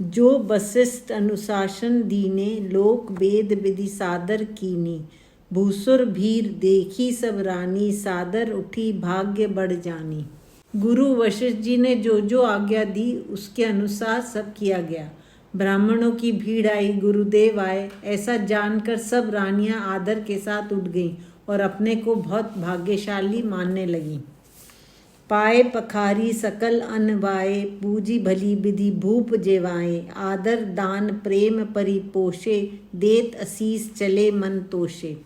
जो वशिष्ठ अनुशासन दीने, लोक वेद विधि सादर कीनी। भूसुर भीर देखी सब रानी, सादर उठी भाग्य बढ़ जानी। गुरु वशिष्ठ जी ने जो जो आज्ञा दी उसके अनुसार सब किया गया। ब्राह्मणों की भीड़ आई, गुरुदेव आए, ऐसा जानकर सब रानियां आदर के साथ उठ गईं और अपने को बहुत भाग्यशाली मानने लगीं। पाए पखारी सकल अनवाए, पूजी भली विधि भूप जेवाए। आदर दान प्रेम परिपोषे, देत असीस चले मन तोषे।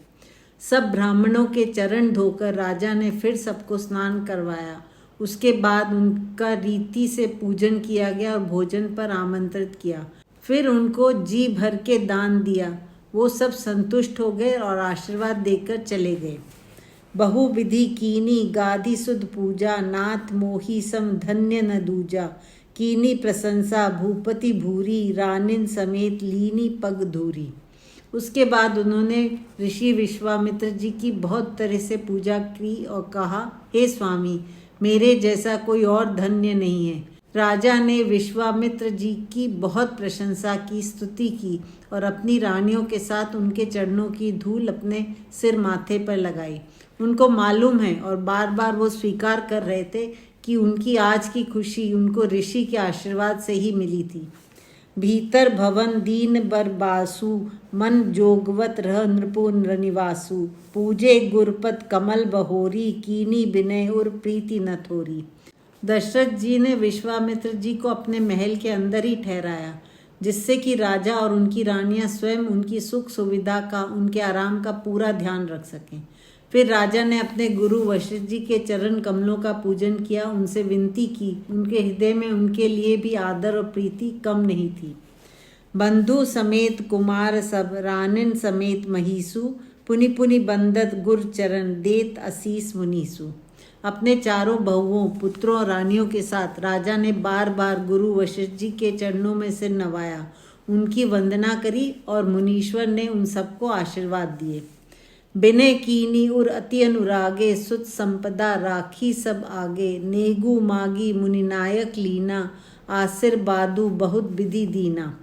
सब ब्राह्मणों के चरण धोकर राजा ने फिर सबको स्नान करवाया। उसके बाद उनका रीति से पूजन किया गया और भोजन पर आमंत्रित किया। फिर उनको जी भर के दान दिया। वो सब संतुष्ट हो गए और आशीर्वाद देकर चले गए। बहुविधि कीनी गादी सुध पूजा, नाथ मोही सम धन्य न दूजा। कीनी प्रशंसा भूपति भूरी, रानिन समेत लीनी पग धूरी। उसके बाद उन्होंने ऋषि विश्वामित्र जी की बहुत तरह से पूजा की और कहा, हे स्वामी, मेरे जैसा कोई और धन्य नहीं है। राजा ने विश्वामित्र जी की बहुत प्रशंसा की, स्तुति की और अपनी रानियों के साथ उनके चरणों की धूल अपने सिर माथे पर लगाई। उनको मालूम है और बार बार वो स्वीकार कर रहे थे कि उनकी आज की खुशी उनको ऋषि के आशीर्वाद से ही मिली थी। भीतर भवन दीन बरबासु, मन जोगवत रह नृपो नृनिवासु। पूजे गुरपत कमल बहोरी, कीनी विनय और प्रीति न थोरी। दशरथ जी ने विश्वामित्र जी को अपने महल के अंदर ही ठहराया, जिससे कि राजा और उनकी रानियां स्वयं उनकी सुख सुविधा का, उनके आराम का पूरा ध्यान रख सकें। फिर राजा ने अपने गुरु वशिष्ठ जी के चरण कमलों का पूजन किया, उनसे विनती की। उनके हृदय में उनके लिए भी आदर और प्रीति कम नहीं थी। बंधु समेत कुमार सब, रानिन समेत महीसु। पुनि पुनि बंदत गुर चरण, देत असीस मुनीसु। अपने चारों बहुओं, पुत्रों और रानियों के साथ राजा ने बार बार गुरु वशिष्ठ जी के चरणों में सिर नवाया, उनकी वंदना करी और मुनीश्वर ने उन सबको आशीर्वाद दिए। बिनय कीनी उर अति अनुरागे, सुत संपदा राखी सब आगे। नेगु मागी मुनिनायक लीना, आशीर्वादु बहुत विधि दीना।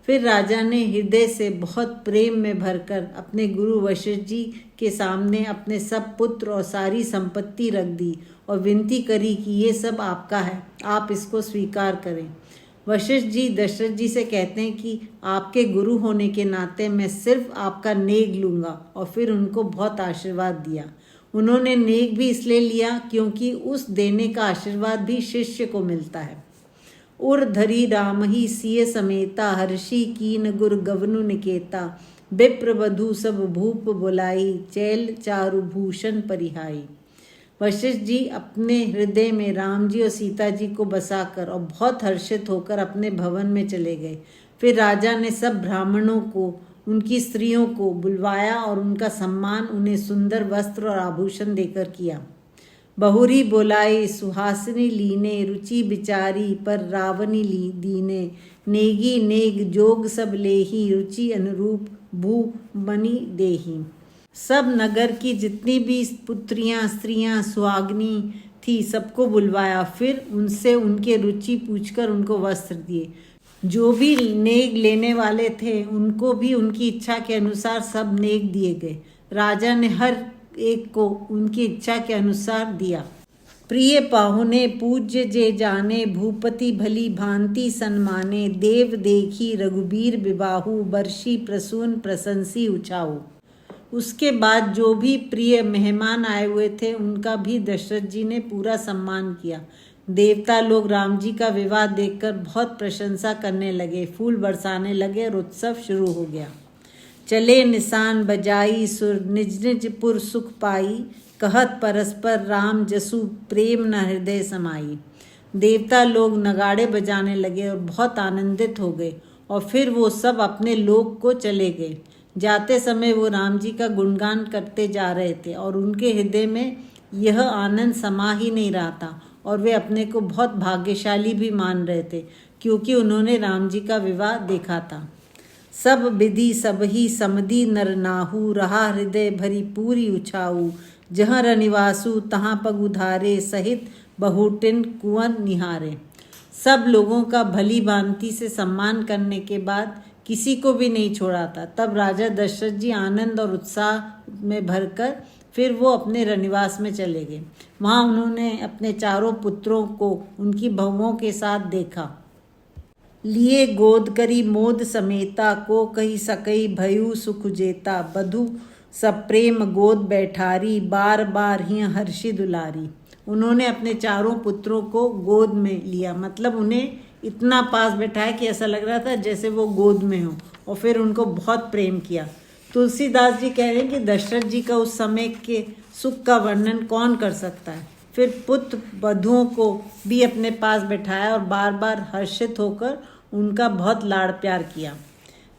फिर राजा ने हृदय से बहुत प्रेम में भरकर अपने गुरु वशिष्ठ जी के सामने अपने सब पुत्र और सारी संपत्ति रख दी और विनती करी कि ये सब आपका है, आप इसको स्वीकार करें। वशिष्ठ जी दशरथ जी से कहते हैं कि आपके गुरु होने के नाते मैं सिर्फ आपका नेग लूँगा, और फिर उनको बहुत आशीर्वाद दिया। उन्होंने नेग भी इसलिए लिया क्योंकि उस देने का आशीर्वाद भी शिष्य को मिलता है। उर धरी राम ही सिय समेता, हर्षि कीन गुर गवनु निकेता। विप्र वधु सब भूप बुलाई, चैल चारु भूषण परिहाई। वशिष्ठ जी अपने हृदय में राम जी और सीता जी को बसाकर और बहुत हर्षित होकर अपने भवन में चले गए। फिर राजा ने सब ब्राह्मणों को, उनकी स्त्रियों को बुलवाया और उनका सम्मान उन्हें सुंदर वस्त्र और आभूषण देकर किया। बहुरी बोलाई सुहासिनी लीने, रुचि बिचारी पर रावनी ली दीने। नेगी नेग जोग सब लेही, रुचि अनुरूप भू मणि देही। सब नगर की जितनी भी पुत्रियां, स्त्रियां, सुहागनी थी, सबको बुलवाया। फिर उनसे उनके रुचि पूछकर उनको वस्त्र दिए। जो भी नेग लेने वाले थे उनको भी उनकी इच्छा के अनुसार सब नेग दिए गए। राजा ने हर एक को उनकी इच्छा के अनुसार दिया। प्रिय पाहुने पूज्य जे जाने, भूपति भली भांति सन्माने। देव देखी रघुबीर विबाहु, बर्षी प्रसून प्रशंसी उछाऊ। उसके बाद जो भी प्रिय मेहमान आए हुए थे उनका भी दशरथ जी ने पूरा सम्मान किया। देवता लोग राम जी का विवाह देखकर बहुत प्रशंसा करने लगे, फूल बरसाने लगे और उत्सव शुरू हो गया। चले निशान बजाई सुर, निज निज पुर सुख पाई। कहत परस्पर राम जसु, प्रेम न हृदय समाई। देवता लोग नगाड़े बजाने लगे और बहुत आनंदित हो गए और फिर वो सब अपने लोक को चले गए। जाते समय वो राम जी का गुणगान करते जा रहे थे और उनके हृदय में यह आनंद समा ही नहीं रहा था और वे अपने को बहुत भाग्यशाली भी मान रहे थे क्योंकि उन्होंने राम जी का विवाह देखा था। सब विधि सब ही समधि नर नाहू, रहा हृदय भरी पूरी उछाऊ। जहाँ रनिवासु तहाँ पग उधारे, सहित बहुटिन कुंवर निहारे। सब लोगों का भली भांति से सम्मान करने के बाद किसी को भी नहीं छोड़ा था। तब राजा दशरथ जी आनंद और उत्साह में भरकर फिर वो अपने रनिवास में चले गए। वहाँ उन्होंने अपने चारों पुत्रों को उनकी बहुओं के साथ देखा। लिए गोद करी मोद समेता, को कही सकई भयु सुख जेता, बधु सब प्रेम गोद बैठारी, बार बार ही हर्षि दुलारी। उन्होंने अपने चारों पुत्रों को गोद में लिया, मतलब उन्हें इतना पास बैठाया कि ऐसा लग रहा था जैसे वो गोद में हो, और फिर उनको बहुत प्रेम किया। तुलसीदास जी कह रहे हैं कि दशरथ जी का उस समय के सुख का वर्णन कौन कर सकता है। फिर पुत्र वधुओं को भी अपने पास बैठाया और बार बार हर्षित होकर उनका बहुत लाड़ प्यार किया।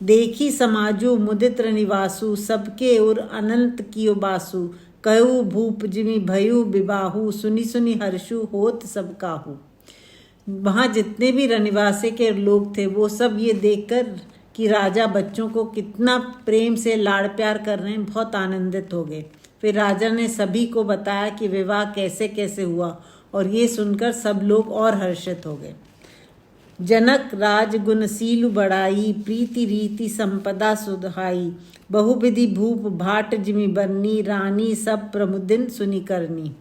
देखी समाजु मुदित निवासु, सबके उर अनंत कियो बासु, कहु भूप जिमि भयु विबाहु, सुनी सुनी हर्षु होत सब काहू। वहाँ जितने भी रनिवासी के लोग थे वो सब ये देखकर कि राजा बच्चों को कितना प्रेम से लाड़ प्यार कर रहे हैं, बहुत आनंदित हो गए। फिर राजा ने सभी को बताया कि विवाह कैसे कैसे हुआ, और ये सुनकर सब लोग और हर्षित हो गए। जनक राज गुणशील बड़ाई, प्रीति रीति संपदा सुधाई, बहुविधि भूप भाट जिमि बरनी, रानी सब प्रमुदिन सुनि करनी।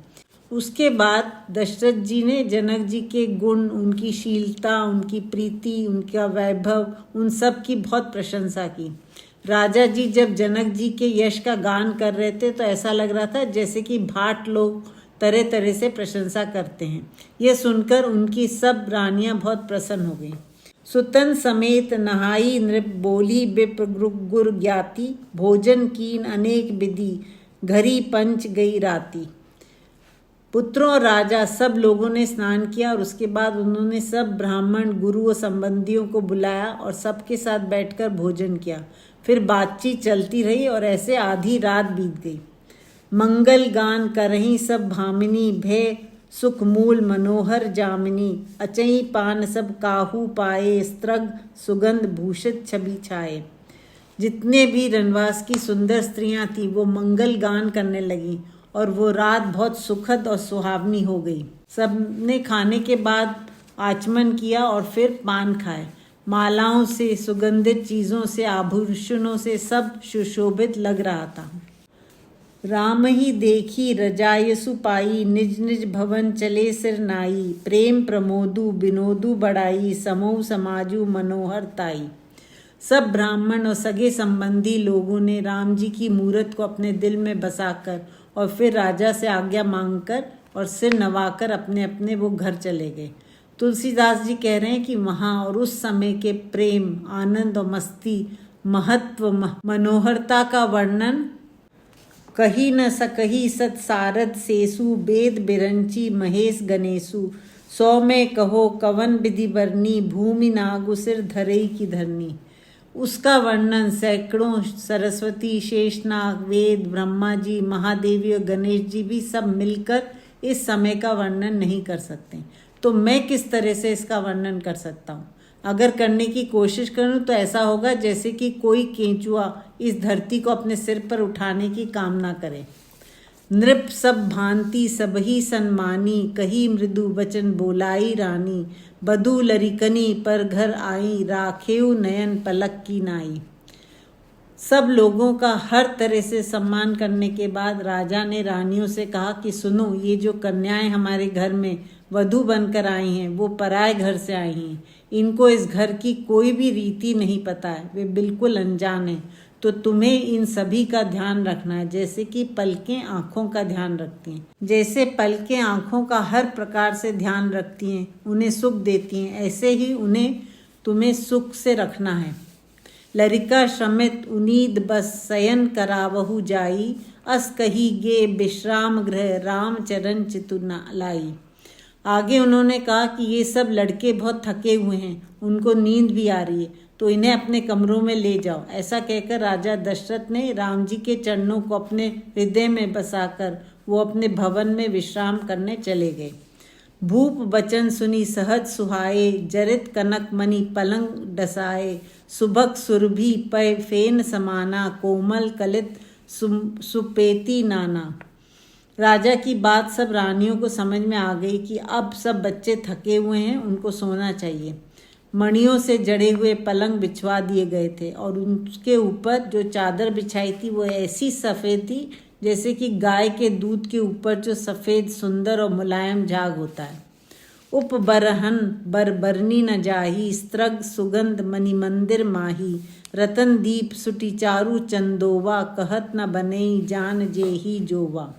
उसके बाद दशरथ जी ने जनक जी के गुण, उनकी शीलता, उनकी प्रीति, उनका वैभव, उन सब की बहुत प्रशंसा की। राजा जी जब जनक जी के यश का गान कर रहे थे तो ऐसा लग रहा था जैसे कि भाट लोग तरह तरह से प्रशंसा करते हैं। यह सुनकर उनकी सब रानियां बहुत प्रसन्न हो गईं। सुतन समेत नहाई नृप, बोली विप्र गुर ज्ञाति, भोजन कीन अनेक विधि, घरी पंच गई राती। पुत्रों और राजा सब लोगों ने स्नान किया और उसके बाद उन्होंने सब ब्राह्मण, गुरु और संबंधियों को बुलाया और सबके साथ बैठकर भोजन किया। फिर बातचीत चलती रही और ऐसे आधी रात बीत गई। मंगल गान करहीं सब भामिनी, भय सुख मूल मनोहर जामिनी, अचई पान सब काहू पाए, स्त्रग सुगंध भूषित छवि छाए। जितने भी रनवास की सुंदर स्त्रियां थीं वो मंगल गान करने लगीं और वो रात बहुत सुखद और सुहावनी हो गई। सबने खाने के बाद आचमन किया और फिर पान खाए। मालाओं से, सुगंधित चीज़ों से, आभूषणों से सब सुशोभित लग रहा था। राम ही देखी रजायसु पाई, निज निज भवन चले सिर नाई, प्रेम प्रमोदु विनोदु बढ़ाई, समूह समाजु मनोहर ताई। सब ब्राह्मण और सगे संबंधी लोगों ने राम जी की मूरत को अपने दिल में बसाकर और फिर राजा से आज्ञा मांगकर और सिर नवाकर अपने अपने वो घर चले गए। तुलसीदास जी कह रहे हैं कि वहाँ और उस समय के प्रेम, आनंद और मस्ती, महत्व, मनोहरता का वर्णन कही न सकही सत सारद सेसु, वेद बिरंची महेश गणेशु, सौ में कहो कवन विधि बरनी, भूमि नागु सिर धरई की धरनी। उसका वर्णन सैकड़ों सरस्वती, शेषनाग, वेद, ब्रह्मा जी, महादेवी और गणेश जी भी सब मिलकर इस समय का वर्णन नहीं कर सकते। तो मैं किस तरह से इसका वर्णन कर सकता हूँ? अगर करने की कोशिश करूँ तो ऐसा होगा जैसे कि कोई केंचुआ इस धरती को अपने सिर पर उठाने की कामना करे। नृप सब भांति सबही सन्मानी, कही मृदु वचन बोलाई रानी, बधु लरिकनी पर घर आई, राखेऊ नयन पलक की नाई। सब लोगों का हर तरह से सम्मान करने के बाद राजा ने रानियों से कहा कि सुनो, ये जो कन्याएं हमारे घर में वधू बनकर आई हैं वो पराए घर से आई हैं। इनको इस घर की कोई भी रीति नहीं पता है, वे बिल्कुल अनजान हैं। तो तुम्हें इन सभी का ध्यान रखना है, जैसे कि पलकें आँखों का ध्यान रखती हैं। जैसे पलकें आँखों का हर प्रकार से ध्यान रखती हैं, उन्हें सुख देती हैं, ऐसे ही उन्हें तुम्हें सुख से रखना है। लरिका श्रमित उनीद बस, शयन करावहु जाई, अस कही गे विश्राम गृह, राम चरण चितु लाई। आगे उन्होंने कहा कि ये सब लड़के बहुत थके हुए हैं, उनको नींद भी आ रही है, तो इन्हें अपने कमरों में ले जाओ। ऐसा कहकर राजा दशरथ ने राम जी के चरणों को अपने हृदय में बसाकर वो अपने भवन में विश्राम करने चले गए। भूप बचन सुनी सहज सुहाए, जरित कनक मणि पलंग डसाए, सुभग सुरभि पय फेन समाना, कोमल कलित सुपेती नाना। राजा की बात सब रानियों को समझ में आ गई कि अब सब बच्चे थके हुए हैं, उनको सोना चाहिए। मणियों से जड़े हुए पलंग बिछवा दिए गए थे और उसके ऊपर जो चादर बिछाई थी वो ऐसी सफ़ेद थी जैसे कि गाय के दूध के ऊपर जो सफ़ेद सुंदर और मुलायम झाग होता है। उपबरहन बरबरनी न जाही, स्त्रग सुगंध मणि मंदिर माही, रतन दीप सुटी चारु चंदोवा, कहत न बनेई जान जेही जोवा।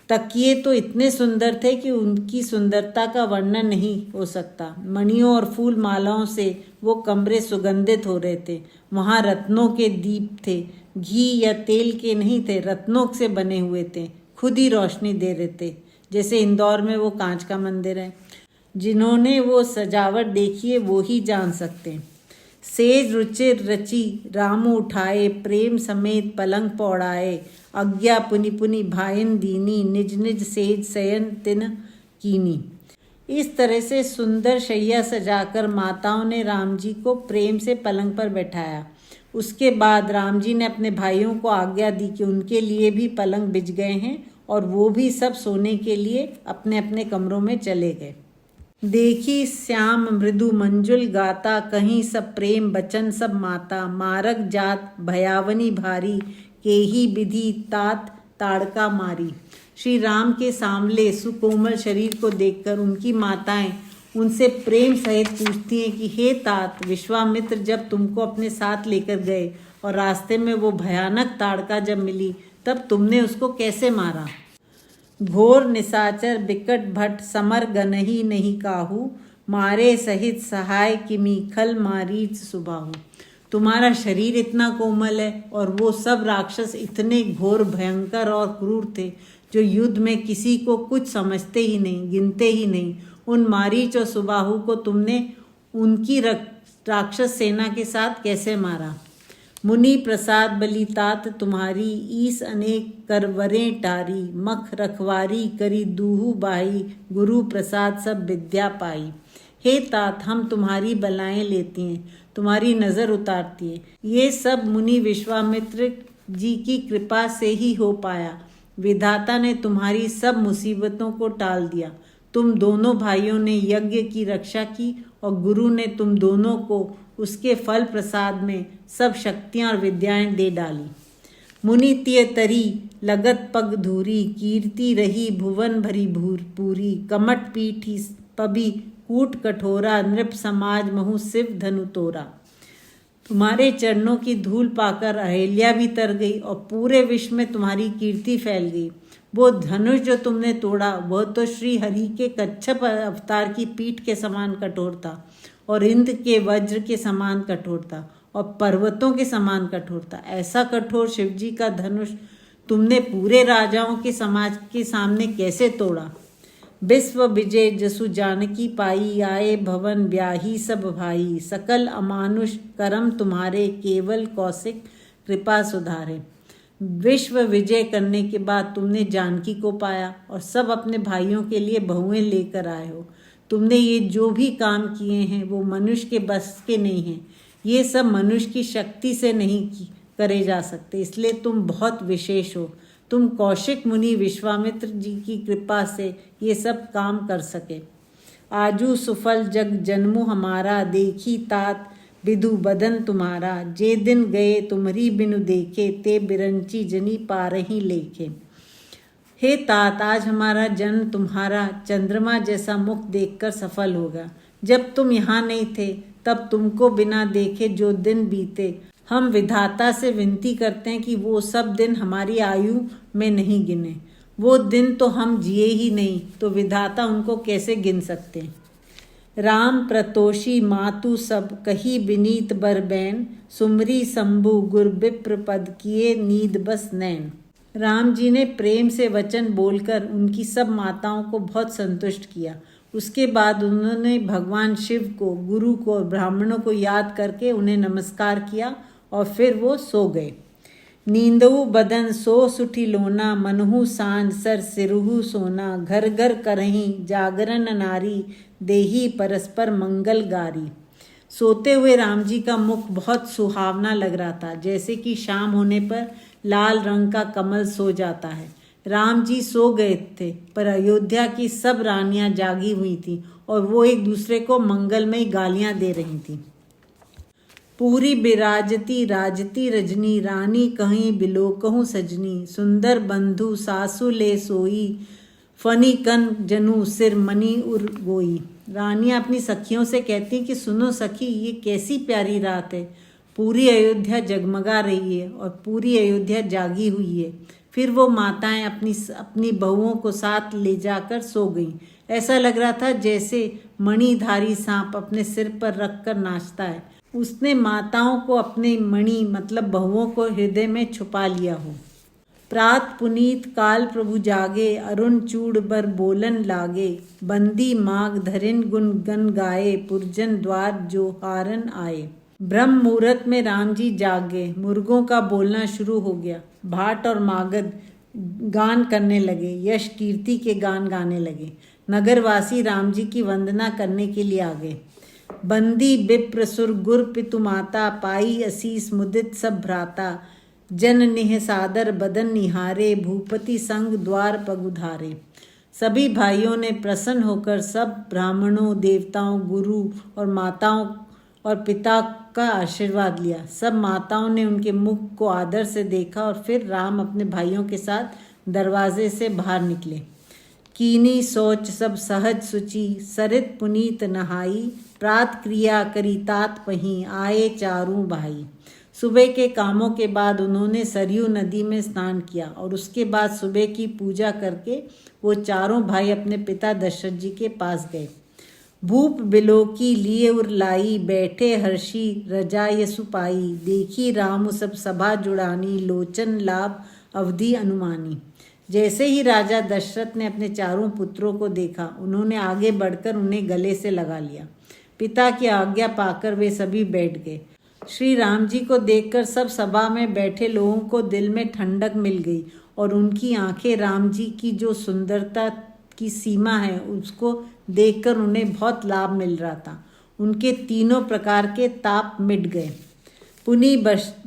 तकिए तो इतने सुंदर थे कि उनकी सुंदरता का वर्णन नहीं हो सकता। मणियों और फूल मालाओं से वो कमरे सुगंधित हो रहे थे। वहाँ रत्नों के दीप थे, घी या तेल के नहीं थे, रत्नों से बने हुए थे, खुद ही रोशनी दे रहे थे। जैसे इंदौर में वो कांच का मंदिर है। जिन्होंने वो सजावट देखी है वो ही जान सकते हैं। सेज रुचिर रची रामू उठाए, प्रेम समेत पलंग पौड़ाए, आज्ञा पुनि पुनि भाइन दीनी, निज निज सेज शयन तिन कीनी। इस तरह से सुंदर शैया सजाकर माताओं ने राम जी को प्रेम से पलंग पर बैठाया। उसके बाद राम जी ने अपने भाइयों को आज्ञा दी कि उनके लिए भी पलंग बिछ गए हैं और वो भी सब सोने के लिए अपने अपने कमरों में चले गए। देखी श्याम मृदु मंजुल गाता, कहीं सब प्रेम बचन सब माता, मारक जात भयावनी भारी, केही विधि तात ताड़का मारी। श्री राम के सांवले सुकोमल शरीर को देखकर उनकी माताएं उनसे प्रेम सहित पूछती हैं कि हे तात, विश्वामित्र जब तुमको अपने साथ लेकर गए और रास्ते में वो भयानक ताड़का जब मिली तब तुमने उसको कैसे मारा। घोर निशाचर बिकट भट्ट समर गनही नहीं काहू, मारे सहित सहाय किमी खल मारीच सुबाहू। तुम्हारा शरीर इतना कोमल है और वो सब राक्षस इतने घोर भयंकर और क्रूर थे जो युद्ध में किसी को कुछ समझते ही नहीं, गिनते ही नहीं। उन मारीच और सुबाहु को तुमने उनकी राक्षस सेना के साथ कैसे मारा। मुनि प्रसाद बलितात तुम्हारी, ईस अनेक करवरें टारी, मख रखवारी करी दूहु बाई, गुरु प्रसाद सब विद्या पाई। हे तात, हम तुम्हारी बलाएं लेती हैं, तुम्हारी नज़र उतारती हैं। ये सब मुनि विश्वामित्र जी की कृपा से ही हो पाया। विधाता ने तुम्हारी सब मुसीबतों को टाल दिया। तुम दोनों भाइयों ने यज्ञ की रक्षा की और गुरु ने तुम दोनों को उसके फल प्रसाद में सब शक्तियाँ और विद्याएं दे डाली। मुनि तिय तरी लगत पग धूरी, कीर्ति रही भुवन भरी पूरी, कमट पीठी पबी कूट कठोरा, नृप समाज महु शिव धनु तोरा। तुम्हारे चरणों की धूल पाकर अहिल्या भी तर गई और पूरे विश्व में तुम्हारी कीर्ति फैल गई। वो धनुष जो तुमने तोड़ा वह तो श्री हरि के कच्छप अवतार की पीठ के समान कठोर था और इंद्र के वज्र के समान कठोर था और पर्वतों के समान कठोर था। ऐसा कठोर शिवजी का धनुष तुमने पूरे राजाओं के समाज के सामने कैसे तोड़ा। विश्व विजय जसु जानकी पाई, आए भवन ब्याही सब भाई, सकल अमानुष करम तुम्हारे, केवल कौशिक कृपा सुधारे। विश्व विजय करने के बाद तुमने जानकी को पाया और सब अपने भाइयों के लिए बहुएं लेकर आए हो। तुमने ये जो भी काम किए हैं वो मनुष्य के बस के नहीं हैं। ये सब मनुष्य की शक्ति से नहीं करे जा सकते, इसलिए तुम बहुत विशेष हो। तुम कौशिक मुनि विश्वामित्र जी की कृपा से ये सब काम कर सके। आजू सुफल जग जन्मु हमारा, देखी तात विदु बदन तुम्हारा, जे दिन गए तुम्हारी बिनु देखे, ते बिरंची जनी पारही लेखे। हे तात, आज हमारा जन्म तुम्हारा चंद्रमा जैसा मुख देखकर सफल होगा। जब तुम यहाँ नहीं थे तब तुमको बिना देखे जो दिन बीते, हम विधाता से विनती करते हैं कि वो सब दिन हमारी आयु में नहीं गिने। वो दिन तो हम जिए ही नहीं तो विधाता उनको कैसे गिन सकते। राम प्रतोषी मातु सब, कही विनीत बरबैन, सुमरी शंभु गुर विप्र पद किए नीद बस नैन। राम जी ने प्रेम से वचन बोलकर उनकी सब माताओं को बहुत संतुष्ट किया। उसके बाद उन्होंने भगवान शिव को, गुरु को और ब्राह्मणों को याद करके उन्हें नमस्कार किया और फिर वो सो गए। नींदऊ बदन सो सुठी लोना, मनहु सांझ सर सिरुहु सोना, घर घर करही जागरण नारी, देही परस्पर मंगल गारी। सोते हुए राम जी का मुख बहुत सुहावना लग रहा था, जैसे कि शाम होने पर लाल रंग का कमल सो जाता है। राम जी सो गए थे, पर अयोध्या की सब रानियां जागी हुई थीं और वो एक दूसरे को मंगलमयी गालियां दे रही थीं। पूरी बिराजती राजती रजनी, रानी कहीं बिलोकहूँ सजनी, सुंदर बंधु सासु ले सोई, फनी कन जनु सिर मनी उर गोई। रानियां अपनी सखियों से कहती कि सुनो सखी, ये कैसी प्यारी रात है। पूरी अयोध्या जगमगा रही है और पूरी अयोध्या जागी हुई है। फिर वो माताएं अपनी बहुओं को साथ ले जाकर सो गईं। ऐसा लग रहा था जैसे मणिधारी सांप अपने सिर पर रखकर नाचता है। उसने माताओं को अपने मणि मतलब बहुओं को हृदय में छुपा लिया हो। प्रात पुनीत काल प्रभु जागे, अरुण चूड़ बर बोलन लागे, बंदी माग धरिन गुन गन गाए, पुरजन द्वार जो हारन आए। ब्रह्म मुहूर्त में राम जी जाग गए। मुर्गों का बोलना शुरू हो गया। भाट और मागध गान करने लगे, यश कीर्ति के गान गाने लगे। नगरवासी राम जी की वंदना करने के लिए आ गए। बंदी विप्र सुर गुर पितु माता, पाई असीस मुदित सब भ्राता, जन निह सादर बदन निहारे, भूपति संग द्वार पगुधारे। सभी भाइयों ने प्रसन्न होकर सब ब्राह्मणों, देवताओं, गुरु और माताओं और पिता का आशीर्वाद लिया। सब माताओं ने उनके मुख को आदर से देखा और फिर राम अपने भाइयों के साथ दरवाजे से बाहर निकले। कीनी सोच सब सहज सुचि, सरित पुनीत नहाई, प्रात क्रिया करी तात पहीं, आए चारों भाई। सुबह के कामों के बाद उन्होंने सरयू नदी में स्नान किया और उसके बाद सुबह की पूजा करके वो चारों भाई अपने पिता दशरथ जी के पास गए। भूप बिलोकी लिए उर लाई, बैठे हर्षी रजा यसु पाई, देखी राम सब सभा जुड़ानी, लोचन लाभ अवधि अनुमानी। जैसे ही राजा दशरथ ने अपने चारों पुत्रों को देखा, उन्होंने आगे बढ़कर उन्हें गले से लगा लिया। पिता की आज्ञा पाकर वे सभी बैठ गए। श्री राम जी को देखकर सब सभा में बैठे लोगों को दिल में ठंडक मिल गई और उनकी आंखें राम जी की जो सुंदरता की सीमा है उसको देखकर उन्हें बहुत लाभ मिल रहा था। उनके तीनों प्रकार के ताप मिट गए। पुनि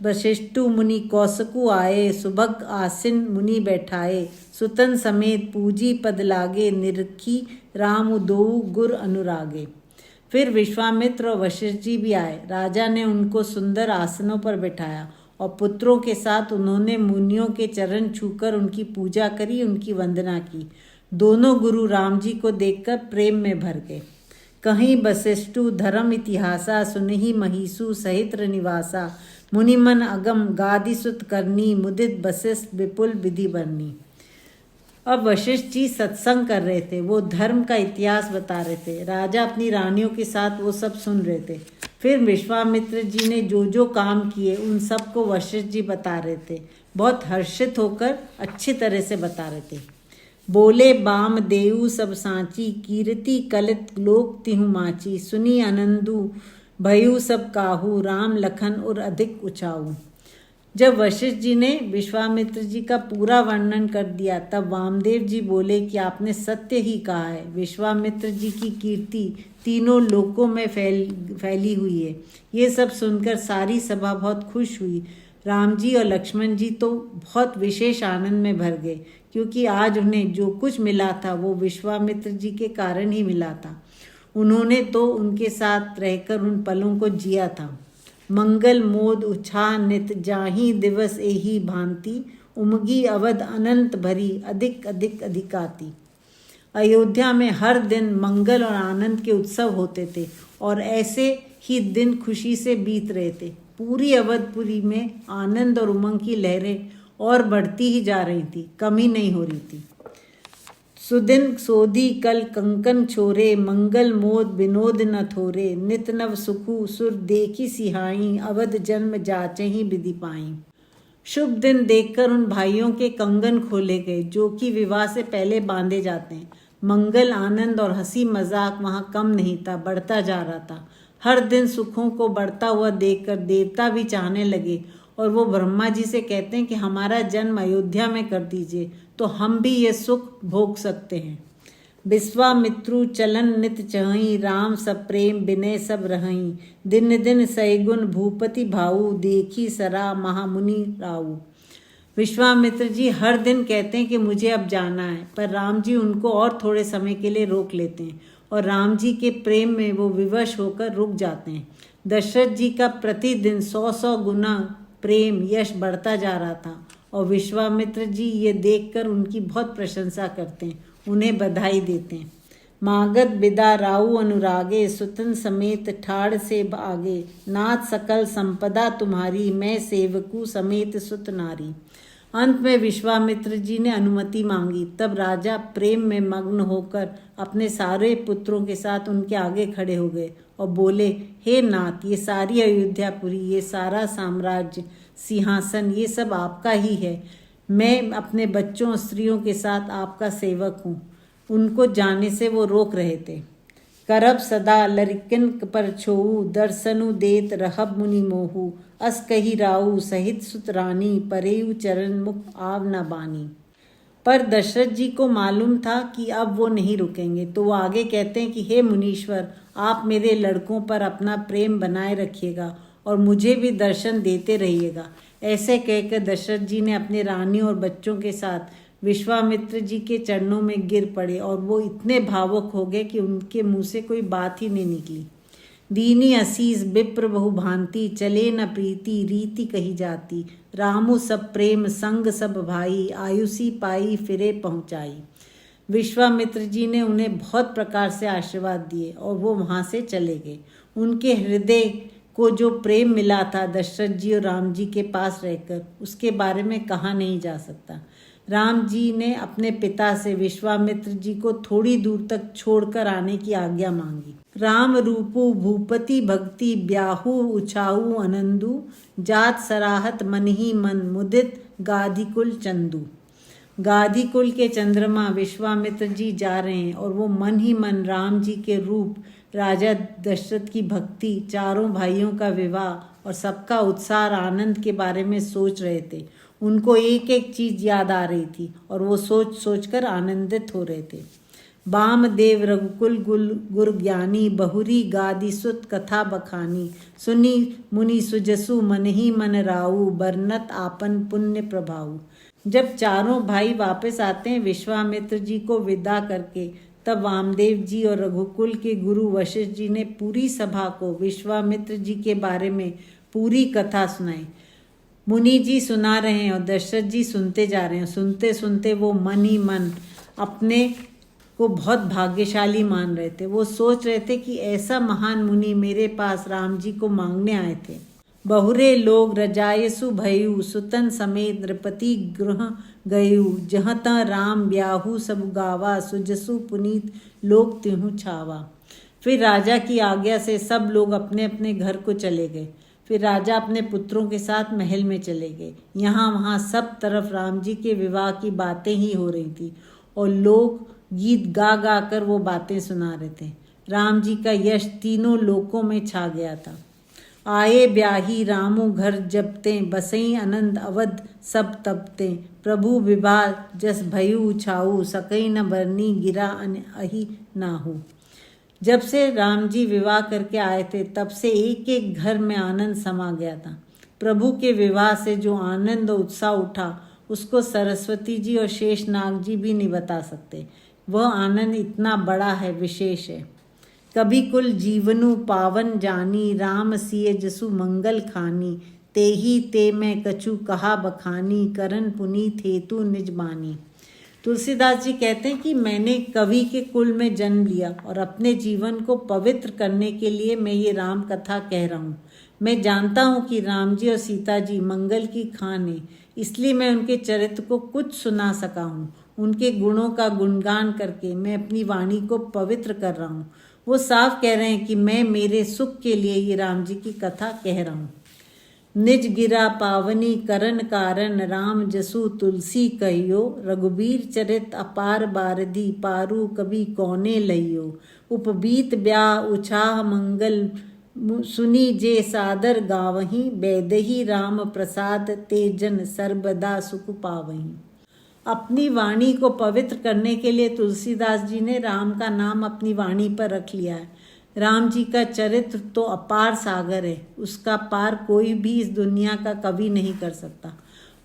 वशिष्ठु मुनि कौसकु आए, सुभग आसीन मुनि बैठाए, सुतन समेत पूजी पद लागे, निरखी राम दोऊ गुर अनुरागे। फिर विश्वामित्र और वशिष्ठ जी भी आए। राजा ने उनको सुंदर आसनों पर बैठाया और पुत्रों के साथ उन्होंने मुनियों के चरण छूकर उनकी पूजा करी, उनकी वंदना की। दोनों गुरु राम जी को देखकर प्रेम में भर गए। कहीं वशिष्ठु धर्म इतिहासा, सुनहि महिषु सहित्र निवासा, मुनिमन अगम गादिसुत करनी, मुदित वशिष्ठ विपुल विधि बरनी। अब वशिष्ठ जी सत्संग कर रहे थे, वो धर्म का इतिहास बता रहे थे। राजा अपनी रानियों के साथ वो सब सुन रहे थे। फिर विश्वामित्र जी ने जो जो काम किए उन सब को वशिष्ठ जी बता रहे थे। बहुत हर्षित होकर अच्छी तरह से बता रहे थे। बोले बाम देऊ सब सांची, कीर्ति कलित लोक तिहु माची, सुनी आनंदु भयु सब काहू, राम लखन और अधिक उचाऊ। जब वशिष्ठ जी ने विश्वामित्र जी का पूरा वर्णन कर दिया तब वामदेव जी बोले कि आपने सत्य ही कहा है। विश्वामित्र जी की कीर्ति तीनों लोकों में फैली हुई है। ये सब सुनकर सारी सभा बहुत खुश हुई। राम जी और लक्ष्मण जी तो बहुत विशेष आनंद में भर गए, क्योंकि आज उन्हें जो कुछ मिला था वो विश्वामित्र जी के कारण ही मिला था। उन्होंने तो उनके साथ रहकर उन पलों को जिया था। मंगल मोद उछा नित, जाही दिवस एही भांति, उमगी अवध अनंत भरी, अधिक अधिक अधिकाती। अयोध्या में हर दिन मंगल और आनंद के उत्सव होते थे और ऐसे ही दिन खुशी से बीत रहे थे। पूरी अवधपुरी में आनंद और उमंग की लहरें और बढ़ती ही जा रही थी, कमी नहीं हो रही थी। सुदिन सोधी कल कंकन छोरे, मंगल मोद विनोद न थोरे, नित नव सुखु सुर देखी सिहाई, अवध जन्म जाचहि विधि पाई। शुभ दिन देखकर उन भाइयों के कंगन खोले गए जो कि विवाह से पहले बांधे जाते हैं। मंगल आनंद और हंसी मजाक वहाँ कम नहीं था, बढ़ता जा रहा था। हर दिन सुखों को बढ़ता हुआ देखकर देवता भी चाहने लगे और वो ब्रह्मा जी से कहते हैं कि हमारा जन्म अयोध्या में कर दीजिए तो हम भी ये सुख भोग सकते हैं। विश्वामित्रु चलन नित चहई, राम सब प्रेम विनय सब रहई, दिन दिन सैगुन भूपति भाऊ, देखी सरा महामुनि राऊ। विश्वामित्र जी हर दिन कहते हैं कि मुझे अब जाना है, पर राम जी उनको और थोड़े समय के लिए रोक लेते हैं और राम जी के प्रेम में वो विवश होकर रुक जाते हैं। दशरथ जी का प्रतिदिन 100 गुना प्रेम यश बढ़ता जा रहा था और विश्वामित्र जी ये देखकर उनकी बहुत प्रशंसा करते हैं, उन्हें बधाई देते हैं। मागध बिदा राऊ अनुरागे, सुतन समेत ठाड़ से आगे, नाथ सकल संपदा तुम्हारी, मैं सेवकू समेत सुत नारी। अंत में विश्वामित्र जी ने अनुमति मांगी, तब राजा प्रेम में मग्न होकर अपने सारे पुत्रों के साथ उनके आगे खड़े हो गए और बोले, हे नाथ, ये सारी अयोध्यापुरी, ये सारा साम्राज्य, सिंहासन, ये सब आपका ही है। मैं अपने बच्चों और स्त्रियों के साथ आपका सेवक हूँ। उनको जाने से वो रोक रहे थे। करब सदा लरिकन पर छोऊ, दर्शनु देत रहब मुनि मोहू, अस कही राऊ सहित सुत रानी, परेयु चरण मुख आव न बानी। पर दशरथ जी को मालूम था कि अब वो नहीं रुकेंगे, तो वो आगे कहते हैं कि हे मुनीश्वर, आप मेरे लड़कों पर अपना प्रेम बनाए रखिएगा और मुझे भी दर्शन देते रहिएगा। ऐसे कहकर दशरथ जी ने अपने रानी और बच्चों के साथ विश्वामित्र जी के चरणों में गिर पड़े और वो इतने भावुक हो गए कि उनके मुंह से कोई बात ही नहीं निकली। दीनी असीस विप्र बहु भांति, चले न प्रीति रीति कही जाती, रामु सब प्रेम संग सब भाई, आयुषी पाई फिरे पहुँचाई। विश्वामित्र जी ने उन्हें बहुत प्रकार से आशीर्वाद दिए और वो वहाँ से चले गए। उनके हृदय को जो प्रेम मिला था दशरथ जी और राम जी के पास रहकर, उसके बारे में कहा नहीं जा सकता। राम जी ने अपने पिता से विश्वामित्र जी को थोड़ी दूर तक छोड़कर आने की आज्ञा मांगी। राम रूपु भूपति भक्ति, ब्याहु उछाऊ अनंदु, जात सराहत मन ही मन, मुदित गाधिकुल चंदू। गाधिकुल के चंद्रमा विश्वामित्र जी जा रहे हैं और वो मन ही मन राम जी के रूप, राजा दशरथ की भक्ति, चारों भाइयों का विवाह और सबका उत्साह आनंद के बारे में सोच रहे थे। उनको एक एक चीज याद आ रही थी और वो सोच सोच कर आनंदित हो रहे थे। बामदेव रघुकुल गुर ज्ञानी, बहुरी गादि सुत कथा बखानी, सुनी मुनि सुजसु मन ही मन राऊ, बरनत आपन पुण्य प्रभाऊ। जब चारों भाई वापस आते हैं विश्वामित्र जी को विदा करके, तब वामदेव जी और रघुकुल के गुरु वशिष्ठ जी ने पूरी सभा को विश्वामित्र जी के बारे में पूरी कथा सुनाई। मुनि जी सुना रहे हैं और दशरथ जी सुनते जा रहे हैं। सुनते सुनते वो मन ही मन अपने को बहुत भाग्यशाली मान रहे थे। वो सोच रहे थे कि ऐसा महान मुनि मेरे पास राम जी को मांगने आए थे। बहुरे लोग रजायसु भयु, सुतन समेत नृपति गृह गयु, जहाँ ता राम ब्याहु सब गावा, सुजसु पुनीत लोग तिहु छावा। फिर राजा की आज्ञा से सब लोग अपने अपने घर को चले गए। फिर राजा अपने पुत्रों के साथ महल में चले गए। यहाँ वहाँ सब तरफ राम जी के विवाह की बातें ही हो रही थी और लोग गीत गा गा कर वो बातें सुना रहे थे। राम जी का यश तीनों लोकों में छा गया था। आए ब्याही रामू घर जबते, बसई आनंद अवध सब तपते, प्रभु विवाह जस भयु छाऊ, सकई न बरनी गिरा अहि नाहू। जब से राम जी विवाह करके आए थे तब से एक एक घर में आनंद समा गया था। प्रभु के विवाह से जो आनंद और उत्साह उठा उसको सरस्वती जी और शेषनाग जी भी नहीं बता सकते। वह आनंद इतना बड़ा है, विशेष है। कभी कुल जीवनु पावन जानी, राम सिय जसु मंगल खानी, तेही ते मैं कछु कहा बखानी, करन पुनीत हेतु निज बानी। तुलसीदास जी कहते हैं कि मैंने कवि के कुल में जन्म लिया और अपने जीवन को पवित्र करने के लिए मैं ये राम कथा कह रहा हूँ। मैं जानता हूँ कि राम जी और सीता जी मंगल की खान है, इसलिए मैं उनके चरित्र को कुछ सुना सका हूँ। उनके गुणों का गुणगान करके मैं अपनी वाणी को पवित्र कर रहा हूँ। वो साफ कह रहे हैं कि मैं मेरे सुख के लिए ये राम जी की कथा कह रहा हूँ। निज गिरा पावनी करन कारण, राम जसु तुलसी कहियो, रघुबीर चरित अपार बारदी, पारू कभी कौने लइयो। उपबीत ब्याह उछाह मंगल, सुनी जे सादर गावही, बैदही राम प्रसाद ते जन, सर्वदा सुख पावही। अपनी वाणी को पवित्र करने के लिए तुलसीदास जी ने राम का नाम अपनी वाणी पर रख लिया है। राम जी का चरित्र तो अपार सागर है, उसका पार कोई भी इस दुनिया का कभी नहीं कर सकता।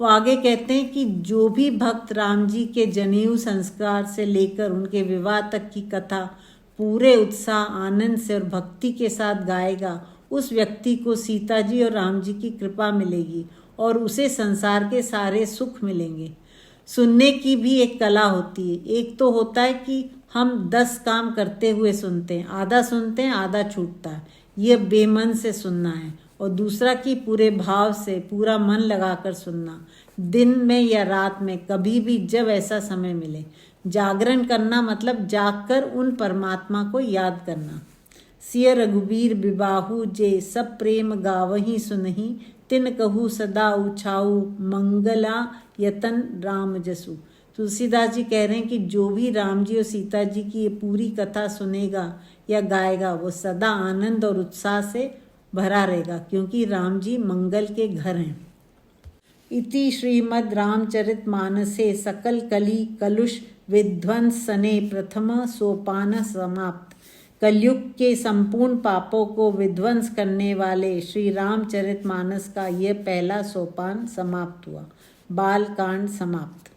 वो आगे कहते हैं कि जो भी भक्त राम जी के जनेऊ संस्कार से लेकर उनके विवाह तक की कथा पूरे उत्साह, आनंद से और भक्ति के साथ गाएगा, उस व्यक्ति को सीता जी और राम जी की कृपा मिलेगी और उसे संसार के सारे सुख मिलेंगे। सुनने की भी एक कला होती है। एक तो होता है कि हम 10 काम करते हुए सुनते हैं, आधा छूटता है, ये बेमन से सुनना है। और दूसरा कि पूरे भाव से पूरा मन लगाकर सुनना, दिन में या रात में, कभी भी जब ऐसा समय मिले। जागरण करना मतलब जागकर उन परमात्मा को याद करना। सिय रघुबीर बिबाहु जे सब प्रेम गावही सुनही, तिन कहू सदा उछाऊ मंगला यतन राम जसु। तुलसीदास जी कह रहे हैं कि जो भी राम जी और सीता जी की ये पूरी कथा सुनेगा या गाएगा वो सदा आनंद और उत्साह से भरा रहेगा, क्योंकि राम जी मंगल के घर हैं। इति श्रीमद् रामचरित मानसे सकल कली कलुष विध्वंसने प्रथम सोपान समाप्त। कलयुग के संपूर्ण पापों को विध्वंस करने वाले श्री रामचरित मानस का यह पहला सोपान समाप्त हुआ। बाल कांड समाप्त।